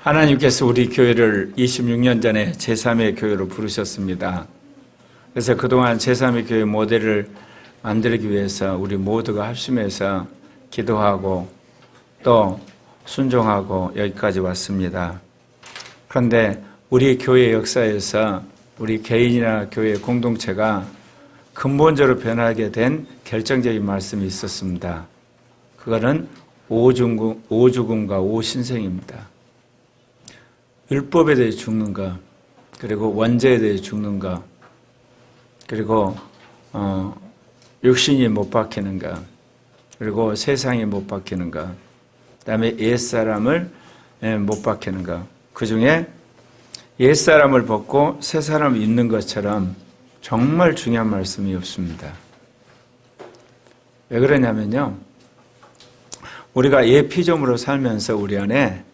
하나님께서 우리 교회를 26년 전에 제3의 교회로 부르셨습니다. 그래서 그동안 제3의 교회 모델을 만들기 위해서 우리 모두가 합심해서 기도하고 또 순종하고 여기까지 왔습니다. 그런데 우리 교회 역사에서 우리 개인이나 교회 공동체가 근본적으로 변하게 된 결정적인 말씀이 있었습니다. 그거는 오죽음과 오신생입니다. 율법에 대해 죽는 것, 그리고 원죄에 대해 죽는 것, 그리고 육신이 못 박히는 것, 그리고 세상이 못 박히는 것, 그 다음에 옛사람을 못 박히는 것. 그 중에 옛사람을 벗고 새사람을 입는 것처럼 정말 중요한 말씀이 없습니다. 왜 그러냐면요, 우리가 옛 피조물로 살면서 우리 안에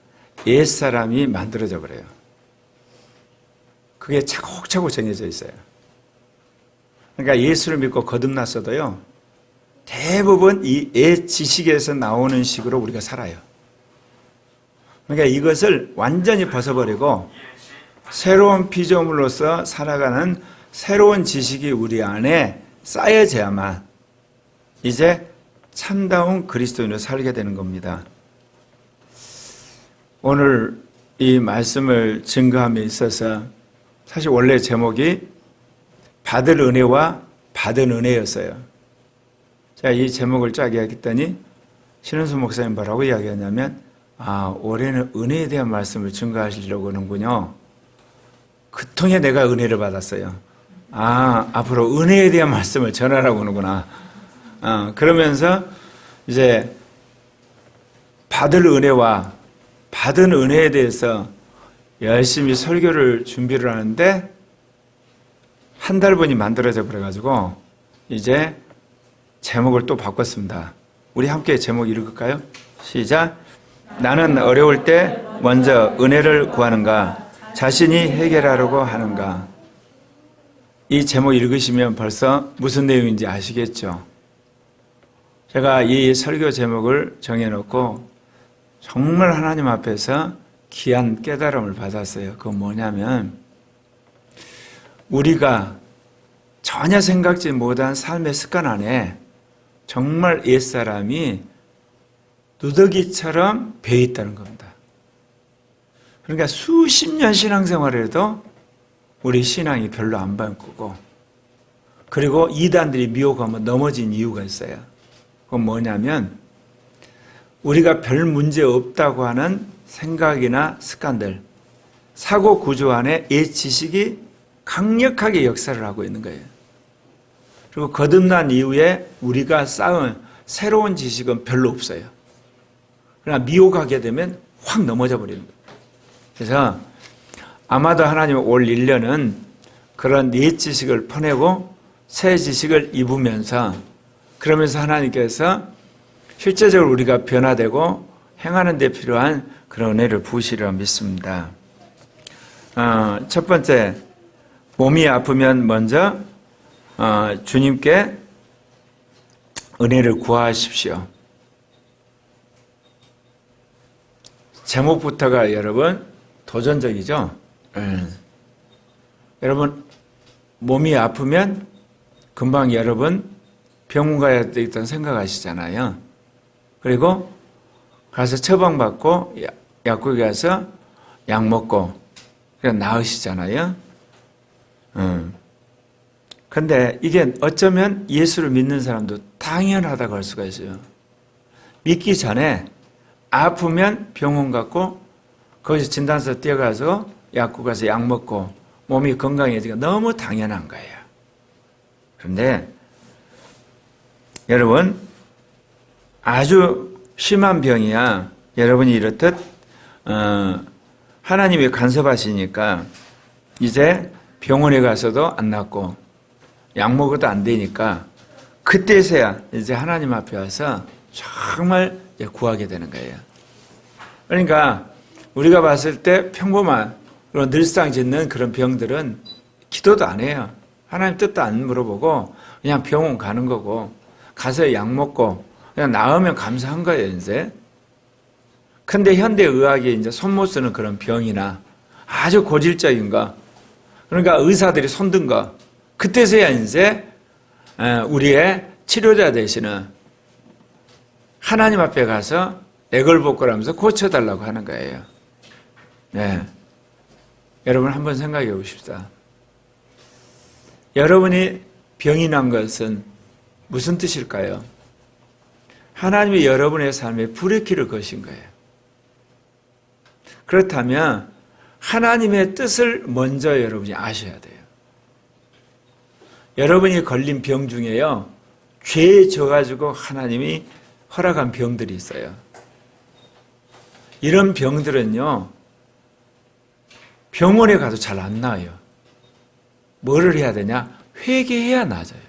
옛사람이 만들어져 버려요. 그게 차곡차곡 정해져 있어요. 그러니까 예수를 믿고 거듭났어도요, 대부분 이 옛 지식에서 나오는 식으로 우리가 살아요. 그러니까 이것을 완전히 벗어버리고 새로운 피조물로서 살아가는 새로운 지식이 우리 안에 쌓여져야만 이제 참다운 그리스도인으로 살게 되는 겁니다. 오늘 이 말씀을 증거함에 있어서 사실 원래 제목이 받을 은혜와 받은 은혜였어요. 자, 이 제목을 짜게 했더니 신은수 목사님 뭐라고 이야기하냐면, 올해는 은혜에 대한 말씀을 증거하시려고 하는군요. 그 통에 내가 은혜를 받았어요. 앞으로 은혜에 대한 말씀을 전하라고 하는구나. 그러면서 이제 받을 은혜와 받은 은혜에 대해서 열심히 설교를 준비를 하는데 한 달분이 만들어져 버려가지고 이제 제목을 또 바꿨습니다. 우리 함께 제목 읽을까요? 시작. 나는 어려울 때 먼저 은혜를 구하는가? 자신이 해결하려고 하는가? 이 제목 읽으시면 벌써 무슨 내용인지 아시겠죠? 제가 이 설교 제목을 정해놓고 정말 하나님 앞에서 귀한 깨달음을 받았어요. 그건 뭐냐면, 우리가 전혀 생각지 못한 삶의 습관 안에 정말 옛사람이 누더기처럼 배어 있다는 겁니다. 그러니까 수십 년 신앙생활을 해도 우리 신앙이 별로 안 바꾸고, 그리고 이단들이 미혹하면 넘어진 이유가 있어요. 그건 뭐냐면, 우리가 별 문제 없다고 하는 생각이나 습관들, 사고 구조 안에 옛 지식이 강력하게 역사를 하고 있는 거예요. 그리고 거듭난 이후에 우리가 쌓은 새로운 지식은 별로 없어요. 그러나 미혹하게 되면 확 넘어져 버리는 거예요. 그래서 아마도 하나님은 올 1년은 그런 옛 지식을 퍼내고 새 지식을 입으면서, 그러면서 하나님께서 실제적으로 우리가 변화되고 행하는 데 필요한 그런 은혜를 부으시리라 믿습니다. 첫 번째, 몸이 아프면 먼저 주님께 은혜를 구하십시오. 제목부터가 여러분 도전적이죠? 여러분, 몸이 아프면 금방 여러분 병원 가야 되겠다는 생각하시잖아요. 그리고 가서 처방받고 약국에 가서 약 먹고 그냥 나으시잖아요. 근데 이게 어쩌면 예수를 믿는 사람도 당연하다고 할 수가 있어요. 믿기 전에 아프면 병원 갔고 거기서 진단서 떼어가서 약국 가서 약 먹고 몸이 건강해지기가 너무 당연한 거예요. 그런데 여러분, 아주 심한 병이야 여러분이 이렇듯 하나님이 간섭하시니까 이제 병원에 가서도 안 낫고 약 먹어도 안 되니까 그때서야 이제 하나님 앞에 와서 정말 구하게 되는 거예요. 그러니까 우리가 봤을 때 평범한 그런 늘상 짓는 그런 병들은 기도도 안 해요. 하나님 뜻도 안 물어보고 그냥 병원 가는 거고, 가서 약 먹고 그냥 나으면 감사한 거예요. 이제 근데 현대의학이 이제 손 못 쓰는 그런 병이나 아주 고질적인 거, 그러니까 의사들이 손든 거, 그때서야 이제 우리의 치료자 되시는 하나님 앞에 가서 애걸복걸하면서 고쳐달라고 하는 거예요. 네. 여러분 한번 생각해 보십시다. 여러분이 병이 난 것은 무슨 뜻일까요? 하나님이 여러분의 삶에 브레이크를 거신 거예요. 그렇다면 하나님의 뜻을 먼저 여러분이 아셔야 돼요. 여러분이 걸린 병 중에요, 죄에 져가지고 하나님이 허락한 병들이 있어요. 이런 병들은요, 병원에 가도 잘 안 나아요. 뭐를 해야 되냐? 회개해야 나아져요.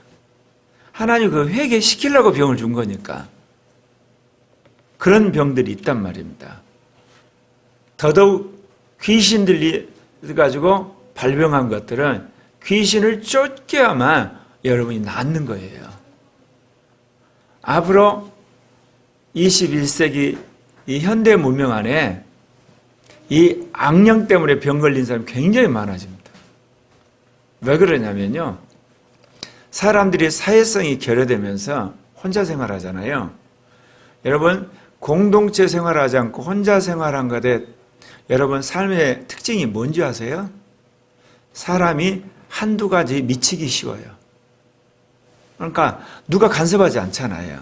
하나님 그 회개시키려고 병을 준 거니까. 그런 병들이 있단 말입니다. 더더욱 귀신들이 가지고 발병한 것들은 귀신을 쫓겨야만 여러분이 낫는 거예요. 앞으로 21세기 이 현대 문명 안에 이 악령 때문에 병 걸린 사람이 굉장히 많아집니다. 왜 그러냐면요, 사람들이 사회성이 결여되면서 혼자 생활하잖아요. 여러분, 공동체 생활하지 않고 혼자 생활한 것에 여러분 삶의 특징이 뭔지 아세요? 사람이 한두 가지 미치기 쉬워요. 그러니까 누가 간섭하지 않잖아요.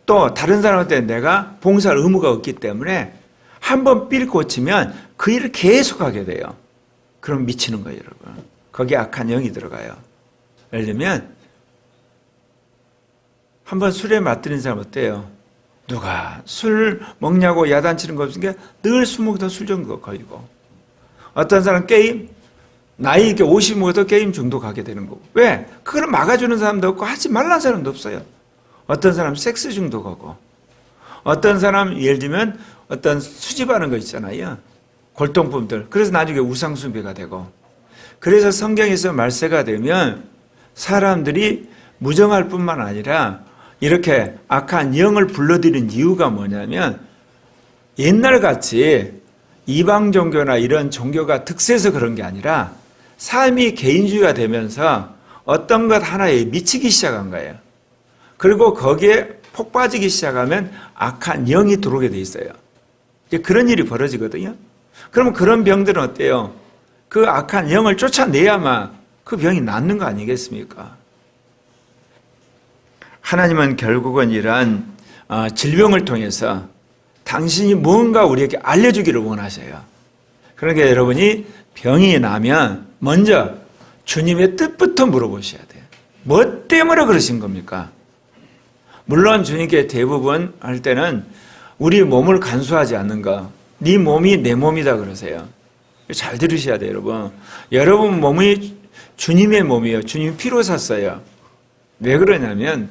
또 다른 사람한테 내가 봉사할 의무가 없기 때문에 한번 삘 꽂히면 그 일을 계속하게 돼요. 그럼 미치는 거예요, 여러분. 거기에 악한 영이 들어가요. 예를 들면 한번 술에 맛들인 사람 어때요? 누가 술 먹냐고 야단치는 거 없으니까 늘 술 먹다 술 정도 걸리고, 어떤 사람 게임, 나이 이렇게 50 먹어도 게임 중독하게 되는 거고. 왜? 그걸 막아주는 사람도 없고 하지 말라는 사람도 없어요. 어떤 사람 섹스 중독하고, 어떤 사람 예를 들면 어떤 수집하는 거 있잖아요, 골동품들. 그래서 나중에 우상숭배가 되고. 그래서 성경에서 말세가 되면 사람들이 무정할 뿐만 아니라 이렇게 악한 영을 불러들이는 이유가 뭐냐면, 옛날같이 이방 종교나 이런 종교가 득세해서 그런 게 아니라 삶이 개인주의가 되면서 어떤 것 하나에 미치기 시작한 거예요. 그리고 거기에 폭 빠지기 시작하면 악한 영이 들어오게 돼 있어요. 이제 그런 일이 벌어지거든요. 그러면 그런 병들은 어때요? 그 악한 영을 쫓아내야만 그 병이 낫는 거 아니겠습니까? 하나님은 결국은 이러한 질병을 통해서 당신이 뭔가 우리에게 알려주기를 원하셔요. 그러니까 여러분이 병이 나면 먼저 주님의 뜻부터 물어보셔야 돼요. 뭐 때문에 그러신 겁니까? 물론 주님께 대부분 할 때는 우리 몸을 간수하지 않는 거, 네 몸이 내 몸이다 그러세요. 잘 들으셔야 돼요, 여러분. 여러분 몸이 주님의 몸이에요. 주님이 피로 샀어요. 왜 그러냐면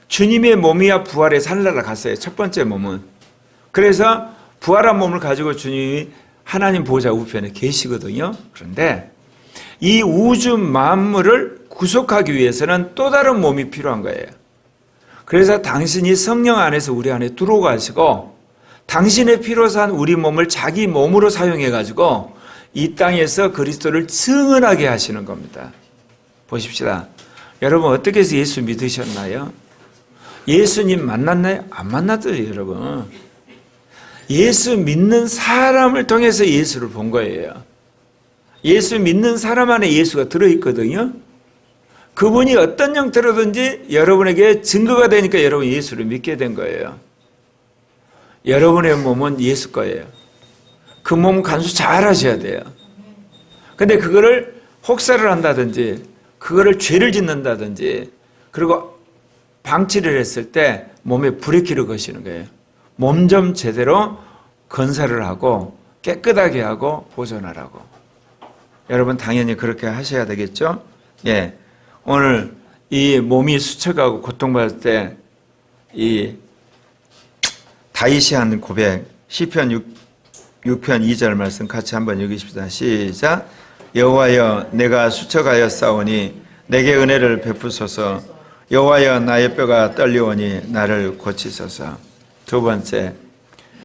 주님의 몸이야 부활에 살라라 갔어요. 첫 번째 몸은. 그래서 부활한 몸을 가지고 주님이 하나님 보좌 우편에 계시거든요. 그런데 이 우주 만물을 구속하기 위해서는 또 다른 몸이 필요한 거예요. 그래서 당신이 성령 안에서 우리 안에 들어가시고 당신의 피로 산 우리 몸을 자기 몸으로 사용해 가지고 이 땅에서 그리스도를 증언하게 하시는 겁니다. 보십시다. 여러분 어떻게 해서 예수 믿으셨나요? 예수님 만났나요? 안 만났어요, 여러분. 예수 믿는 사람을 통해서 예수를 본 거예요. 예수 믿는 사람 안에 예수가 들어있거든요. 그분이 어떤 형태로든지 여러분에게 증거가 되니까 여러분 예수를 믿게 된 거예요. 여러분의 몸은 예수 거예요. 그 몸 간수 잘 하셔야 돼요. 근데 그거를 혹사를 한다든지 그거를 죄를 짓는다든지 그리고 방치를 했을 때 몸에 브레이크를 거시는 거예요. 몸 좀 제대로 건설을 하고 깨끗하게 하고 보존하라고. 여러분 당연히 그렇게 하셔야 되겠죠? 예. 오늘 이 몸이 수척하고 고통받을 때 이 다윗이 하는 고백, 시편 6편 2절 말씀 같이 한번 읽으십시다. 시작. 여호와여 내가 수척하였사오니 내게 은혜를 베푸소서. 여호와여 나의 뼈가 떨리오니 나를 고치소서. 두 번째,